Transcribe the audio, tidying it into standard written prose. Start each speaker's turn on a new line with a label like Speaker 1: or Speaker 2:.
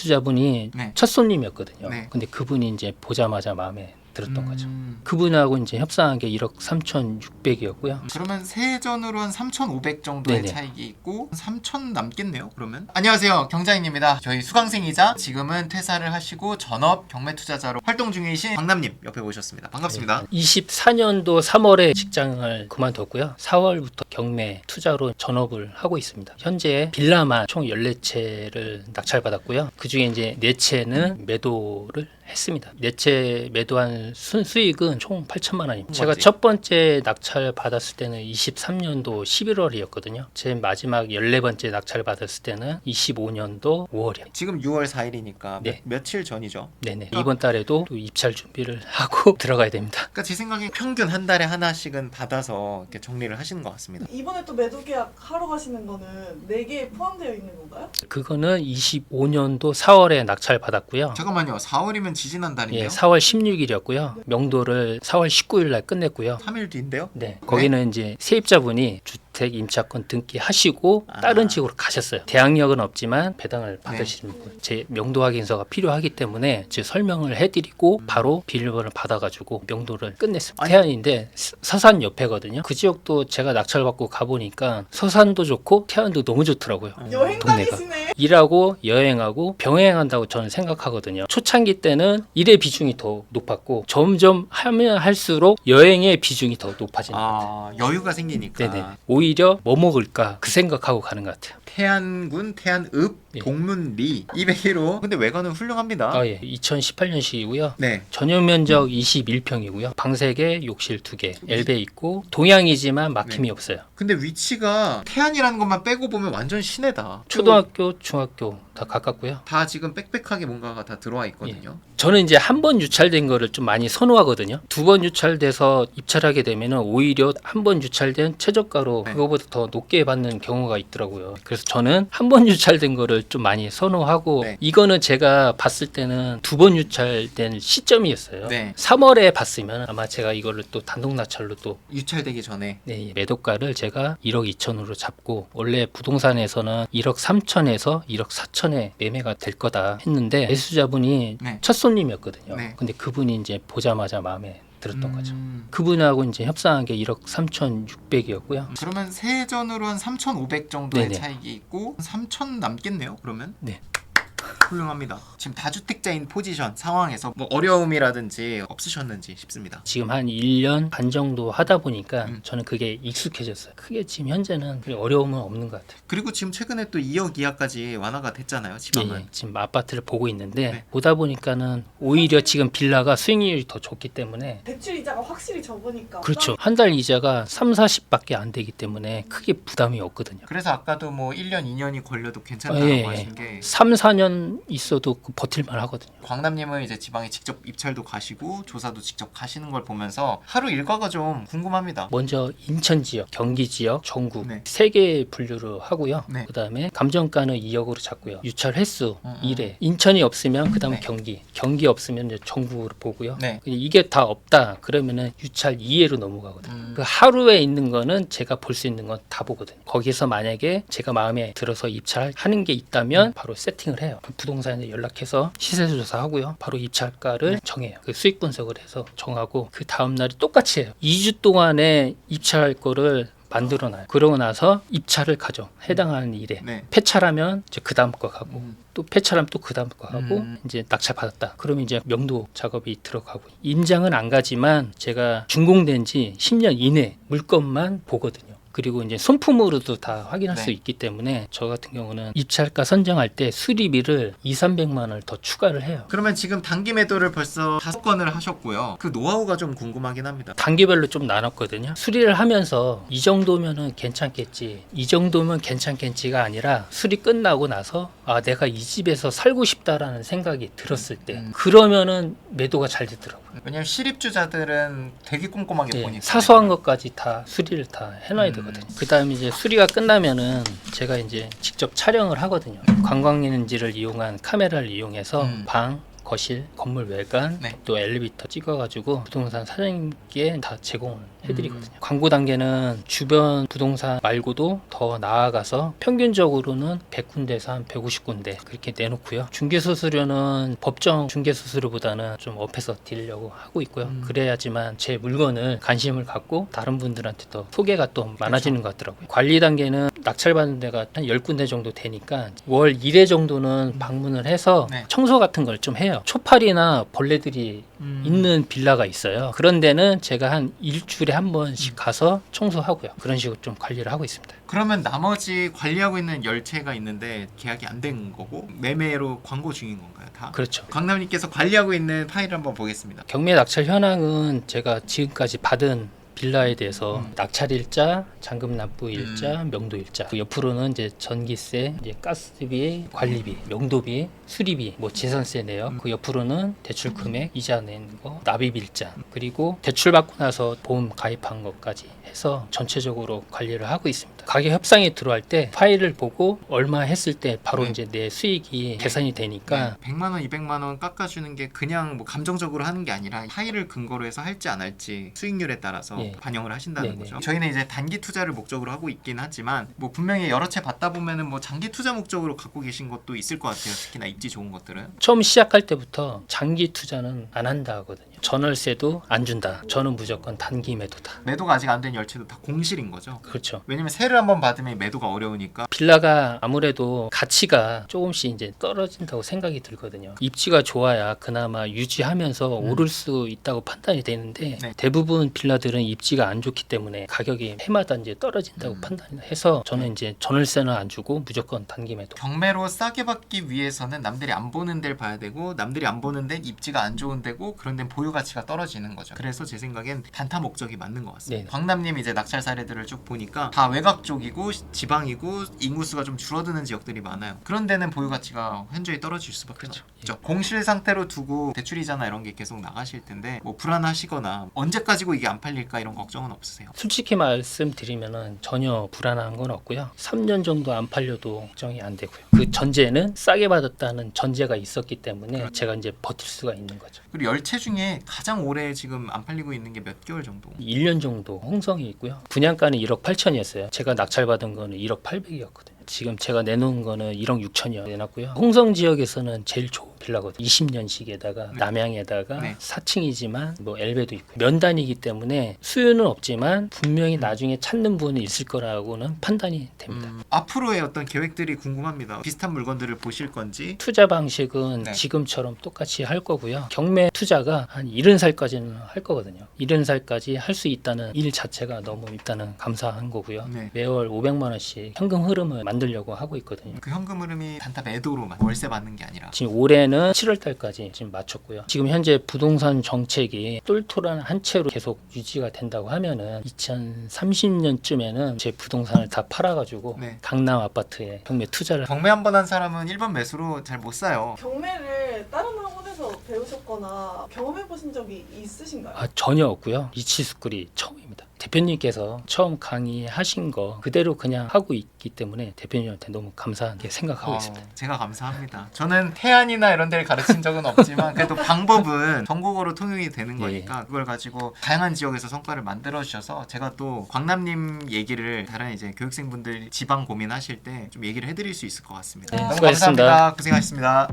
Speaker 1: 매수자분이
Speaker 2: 네.
Speaker 1: 첫 손님이었거든요.
Speaker 2: 네.
Speaker 1: 근데 그분이 이제 보자마자 마음에 들었던 거죠. 그분하고 이제 협상한 게 1억 3,600이었고요.
Speaker 2: 그러면 세전으로 한 3,500 정도의
Speaker 1: 네네.
Speaker 2: 차익이 있고 3,000 남겠네요. 그러면 안녕하세요, 경자인입니다. 저희 수강생이자 지금은 퇴사를 하시고 전업 경매 투자자로 활동 중이신 박남님 옆에 모셨습니다. 반갑습니다.
Speaker 1: 24년도 3월에 직장을 그만뒀고요. 4월부터 경매 투자로 전업을 하고 있습니다. 현재 빌라만 총 14채를 낙찰받았고요. 그중에 이제 4채는 매도를 했습니다. 4채 매도한 순수익은 총 8천만 원입니다. 제가 첫 번째 낙찰 받았을 때는 23년도 11월이었거든요. 제 마지막 14번째 낙찰 받았을 때는 25년도 5월이에요.
Speaker 2: 지금 6월 4일이니까
Speaker 1: 네.
Speaker 2: 며칠 전이죠.
Speaker 1: 네네. 이번 달에도 또 입찰 준비를 하고 들어가야 됩니다.
Speaker 2: 그러니까 제 생각에 평균 한 달에 하나씩은 받아서 이렇게 정리를 하시는 것 같습니다.
Speaker 3: 이번에 또 매도 계약 하러 가시는 거는 4개에 포함되어 있는 건가요?
Speaker 1: 그거는 25년도 4월에 낙찰 받았고요.
Speaker 2: 잠깐만요. 4월이면 지지난 달인데요?
Speaker 1: 예, 4월 16일이었고요. 명도를 4월 19일 날 끝냈고요.
Speaker 2: 3일 뒤인데요?
Speaker 1: 네. 거기는 이제 세입자분이 주택 임차권 등기하시고 다른 지역으로 가셨어요. 대항력은 없지만 배당을 받으시는 분. 제 명도 확인서가 필요하기 때문에 제 설명을 해드리고 바로 비밀번호를 받아가지고 명도를 끝냈습니다. 태안인데 서산 옆에거든요. 그 지역도 제가 낙찰받고 가보니까 서산도 좋고 태안도 너무 좋더라고요.
Speaker 3: 여행
Speaker 1: 동네가.
Speaker 3: 다니시네.
Speaker 1: 일하고 여행하고 병행한다고 저는 생각하거든요. 초창기 때는 일의 비중이 더 높았고 점점 하면 할수록 여행의 비중이 더 높아지는 것 같아요.
Speaker 2: 여유가 생기니까.
Speaker 1: 네네. 오히려 뭐 먹을까 그 생각하고 가는 것 같아요.
Speaker 2: 태안군 태안읍
Speaker 1: 예.
Speaker 2: 동문리 201호. 근데 외관은 훌륭합니다.
Speaker 1: 아, 예. 2018년식이고요.
Speaker 2: 네.
Speaker 1: 전용 면적 21평이고요. 방 3개, 욕실 2개, 엘베 있고 동양이지만 막힘이 없어요.
Speaker 2: 근데 위치가 태안이라는 것만 빼고 보면 완전 시내다.
Speaker 1: 초등학교, 중학교 다 가깝고요.
Speaker 2: 다 지금 빽빽하게 뭔가가 다 들어와 있거든요.
Speaker 1: 저는 이제 한 번 유찰된 거를 좀 많이 선호하거든요. 2번 유찰돼서 입찰하게 되면은 오히려 한 번 유찰된 최저가로
Speaker 2: 네.
Speaker 1: 그거보다 더 높게 받는 경우가 있더라고요. 그래서 저는 한 번 유찰된 거를 좀 많이 선호하고
Speaker 2: 네.
Speaker 1: 이거는 제가 봤을 때는 2번 유찰된 시점이었어요.
Speaker 2: 네.
Speaker 1: 3월에 봤으면 아마 제가 이거를 또 단독 낙찰로 또
Speaker 2: 유찰되기 전에.
Speaker 1: 네, 매도가를 제가 1억 2천으로 잡고 원래 부동산에서는 1억 3천에서 1억 4천에 매매가 될 거다 했는데 매수자분이
Speaker 2: 네.
Speaker 1: 첫 손님이었거든요.
Speaker 2: 네.
Speaker 1: 근데 그분이 이제 보자마자 마음에 들었던 거죠.
Speaker 2: 음.
Speaker 1: 그분하고 이제 협상한 게 1억 3,600이었고요.
Speaker 2: 그러면 세전으로 한 3,500 정도의
Speaker 1: 네네.
Speaker 2: 차익이 있고 3,000 남겠네요. 그러면
Speaker 1: 네.
Speaker 2: 훌륭합니다. 지금 다주택자인 포지션 상황에서 뭐 어려움이라든지 없으셨는지 싶습니다.
Speaker 1: 지금 한 1년 반 정도 하다 보니까 저는 그게 익숙해졌어요. 크게 지금 현재는 그리 어려움은 없는 것 같아요.
Speaker 2: 그리고 지금 최근에 또 2억 이하까지 완화가 됐잖아요. 지방은.
Speaker 1: 예, 지금 아파트를 보고 있는데
Speaker 2: 네.
Speaker 1: 보다 보니까는 오히려 지금 빌라가 수익률이 더 좋기 때문에
Speaker 3: 대출 이자가 확실히 적으니까.
Speaker 1: 그렇죠. 한 달 이자가 3, 40밖에 안 되기 때문에 크게 부담이 없거든요.
Speaker 2: 그래서 아까도 뭐 1년, 2년이 걸려도 괜찮다고
Speaker 1: 예,
Speaker 2: 하신 게
Speaker 1: 3, 4년 있어도 버틸만 하거든요.
Speaker 2: 광남님은 이제 지방에 직접 입찰도 가시고 조사도 직접 가시는 걸 보면서 하루 일과가 좀 궁금합니다.
Speaker 1: 먼저 인천 지역, 경기 지역, 전국
Speaker 2: 네.
Speaker 1: 3개 분류를 하고요.
Speaker 2: 네.
Speaker 1: 그다음에 감정가는 2억으로 잡고요. 유찰 횟수
Speaker 2: 음.
Speaker 1: 1회. 인천이 없으면 그다음
Speaker 2: 네.
Speaker 1: 경기 없으면 이제 전국으로 보고요.
Speaker 2: 네.
Speaker 1: 이게 다 없다 그러면은 유찰 2회로 넘어가거든요. 그 하루에 있는 거는 제가 볼 수 있는 건 다 보거든요. 거기서 만약에 제가 마음에 들어서 입찰하는 게 있다면 바로 세팅을 해요. 그 부동산에 연락해서 시세 조사하고요. 바로 입찰가를 정해요. 그 수익 분석을 해서 정하고 그 다음 날이 똑같이 해요. 2주 동안에 입찰할 거를 만들어놔요. 그러고 나서 입찰을 가죠. 해당하는 일에.
Speaker 2: 네.
Speaker 1: 폐차라면 이제 그 다음 거 가고 또 폐차라면 또 그 다음 거 하고 이제 낙찰 받았다. 그러면 이제 명도 작업이 들어가고 임장은 안 가지만 제가 준공된 지 10년 이내 물건만 보거든요. 그리고 이제 손품으로도 다 확인할
Speaker 2: 네.
Speaker 1: 수 있기 때문에 저 같은 경우는 입찰가 선정할 때 수리비를 2,300만 원을 더 추가를 해요.
Speaker 2: 그러면 지금 단기 매도를 벌써 5건을 하셨고요. 그 노하우가 좀 궁금하긴 합니다.
Speaker 1: 단계별로 좀 나눴거든요. 수리를 하면서 이 정도면은 괜찮겠지, 이 정도면 괜찮겠지가 아니라 수리 끝나고 나서 아 내가 이 집에서 살고 싶다라는 생각이 들었을 때 그러면은 매도가 잘 되더라고요.
Speaker 2: 왜냐면 실입주자들은 되게 꼼꼼하게
Speaker 1: 예,
Speaker 2: 보니까
Speaker 1: 사소한 것까지 다 수리를 다 해놔야 되거든요. 그 다음에 이제 수리가 끝나면은 제가 이제 직접 촬영을 하거든요. 관광렌즈를 이용한 카메라를 이용해서 방, 거실, 건물 외관,
Speaker 2: 네.
Speaker 1: 또 엘리베이터 찍어가지고 부동산 사장님께 다 제공을 해드리거든요. 광고 단계는 주변 부동산 말고도 더 나아가서 평균적으로는 100군데에서 한 150군데 그렇게 내놓고요. 중개수수료는 법정 중개수수료보다는 좀 업해서 드리려고 하고 있고요. 그래야지만 제 물건을 관심을 갖고 다른 분들한테 더 소개가 또 많아지는 것 같더라고요. 관리 단계는 낙찰받는 데가 한 10군데 정도 되니까 월 1회 정도는 방문을 해서
Speaker 2: 네.
Speaker 1: 청소 같은 걸 좀 해요. 초파리나 벌레들이 있는 빌라가 있어요. 그런 데는 제가 한 일주일에 한 번씩 가서 청소하고요. 그런 식으로 좀 관리를 하고 있습니다.
Speaker 2: 그러면 나머지 관리하고 있는 10채가 있는데 계약이 안 된 거고 매매로 광고 중인 건가요? 다?
Speaker 1: 그렇죠.
Speaker 2: 광남님께서 관리하고 있는 파일을 한번 보겠습니다.
Speaker 1: 경매 낙찰 현황은 제가 지금까지 받은 빌라에 대해서 낙찰일자, 잔금 납부일자, 명도일자. 그 옆으로는 이제 전기세, 이제 가스비, 관리비, 명도비, 수리비, 뭐 재산세 내역. 그 옆으로는 대출 금액, 이자 낸 거, 납입일자. 그리고 대출 받고 나서 보험 가입한 것까지 해서 전체적으로 관리를 하고 있습니다. 가격 협상이 들어갈 때 파일을 보고 얼마 했을 때 바로
Speaker 2: 네.
Speaker 1: 이제 내 수익이 계산이 되니까
Speaker 2: 100만 원, 200만 원 깎아주는 게 그냥 뭐 감정적으로 하는 게 아니라 파일을 근거로 해서 할지 안 할지 수익률에 따라서
Speaker 1: 예.
Speaker 2: 반영을 하신다는
Speaker 1: 네네.
Speaker 2: 거죠. 저희는 이제 단기 투자를 목적으로 하고 있긴 하지만 뭐 분명히 여러 채 받다 보면은 뭐 장기 투자 목적으로 갖고 계신 것도 있을 것 같아요. 특히나 입지 좋은 것들은.
Speaker 1: 처음 시작할 때부터 장기 투자는 안 한다 하거든요. 전월세도 안 준다. 저는 무조건 단기 매도다.
Speaker 2: 매도가 아직 안 된 열채도 다 공실인 거죠.
Speaker 1: 그렇죠.
Speaker 2: 왜냐면 세를 한번 받으면 매도가 어려우니까.
Speaker 1: 빌라가 아무래도 가치가 조금씩 이제 떨어진다고 생각이 들거든요. 입지가 좋아야 그나마 유지하면서 오를 수 있다고 판단이 되는데
Speaker 2: 네.
Speaker 1: 대부분 빌라들은 입지가 안 좋기 때문에 가격이 해마다 이제 떨어진다고 판단해서 저는 이제 전월세는 안 주고 무조건 단기 매도.
Speaker 2: 경매로 싸게 받기 위해서는 남들이 안 보는 데를 봐야 되고 남들이 안 보는 데는 입지가 안 좋은 데고 그런 데는 보유 가치가 떨어지는 거죠. 그래서 제 생각엔 단타 목적이 맞는 것 같습니다.
Speaker 1: 네.
Speaker 2: 광남님 이제 낙찰 사례들을 쭉 보니까 다 외곽 쪽이고 지방이고 인구수가 좀 줄어드는 지역들이 많아요. 그런 데는 보유 가치가 현저히 떨어질 수밖에
Speaker 1: 그렇죠.
Speaker 2: 없죠. 공실 상태로 두고 대출이자나 이런 게 계속 나가실 텐데 뭐 불안하시거나 언제까지고 이게 안 팔릴까 이런 걱정은 없으세요?
Speaker 1: 솔직히 말씀드리면은 전혀 불안한 건 없고요. 3년 정도 안 팔려도 걱정이 안 되고요. 그 전제는 싸게 받았다는 전제가 있었기 때문에 제가 이제 버틸 수가 있는 거죠.
Speaker 2: 그리고 열채 중에 가장 오래 지금 안 팔리고 있는 게 몇 개월 정도?
Speaker 1: 1년 정도 홍성이 있고요. 분양가는 1억 8천이었어요. 제가 낙찰받은 거는 1억 8백이었거든요. 지금 제가 내놓은 거는 1억 6천이요 내놨고요. 홍성 지역에서는 제일 좋은 빌라거든요. 20년식에다가 남양에다가
Speaker 2: 네.
Speaker 1: 4층이지만 뭐 엘베도 있고 면단이기 때문에 수요는 없지만 분명히 나중에 찾는 분이 있을 거라고는 판단이 됩니다.
Speaker 2: 앞으로의 어떤 계획들이 궁금합니다. 비슷한 물건들을 보실 건지.
Speaker 1: 투자 방식은
Speaker 2: 네.
Speaker 1: 지금처럼 똑같이 할 거고요. 경매 투자가 한 70살까지는 할 거거든요. 70살까지 할 수 있다는 일 자체가 너무 일단은 감사한 거고요.
Speaker 2: 네.
Speaker 1: 매월 500만 원씩 현금 흐름을 만들려고 하고 있거든요.
Speaker 2: 그 현금 흐름이 단타 매도로만 월세 받는 게 아니라.
Speaker 1: 지금 올해는 7월 달까지 지금 마쳤고요. 지금 현재 부동산 정책이 똘똘한 한 채로 계속 유지가 된다고 하면은 2030년쯤에는 제 부동산을 다 팔아가지고
Speaker 2: 네.
Speaker 1: 강남 아파트에 경매 투자를
Speaker 2: 경매 한 번 한 사람은 1번 매수로 잘 못 사요.
Speaker 3: 경매를 다른 학원에서 배우셨거나 경험해 보신 적이 있으신가요?
Speaker 1: 전혀 없고요. 이치스쿨이 처음입니다. 대표님께서 처음 강의하신 거 그대로 그냥 하고 있기 때문에 대표님한테 너무 감사하게 생각하고 있습니다.
Speaker 2: 제가 감사합니다. 저는 태안이나 이런 데를 가르친 적은 없지만 그래도 방법은 전국어로 통용이 되는
Speaker 1: 예.
Speaker 2: 거니까 그걸 가지고 다양한 지역에서 성과를 만들어 주셔서 제가 또 광남님 얘기를 다른 이제 교육생분들 지방 고민하실 때 좀 얘기를 해드릴 수 있을 것 같습니다.
Speaker 1: 네,
Speaker 2: 너무
Speaker 1: 수고하셨습니다.
Speaker 2: 감사합니다. 고생하셨습니다.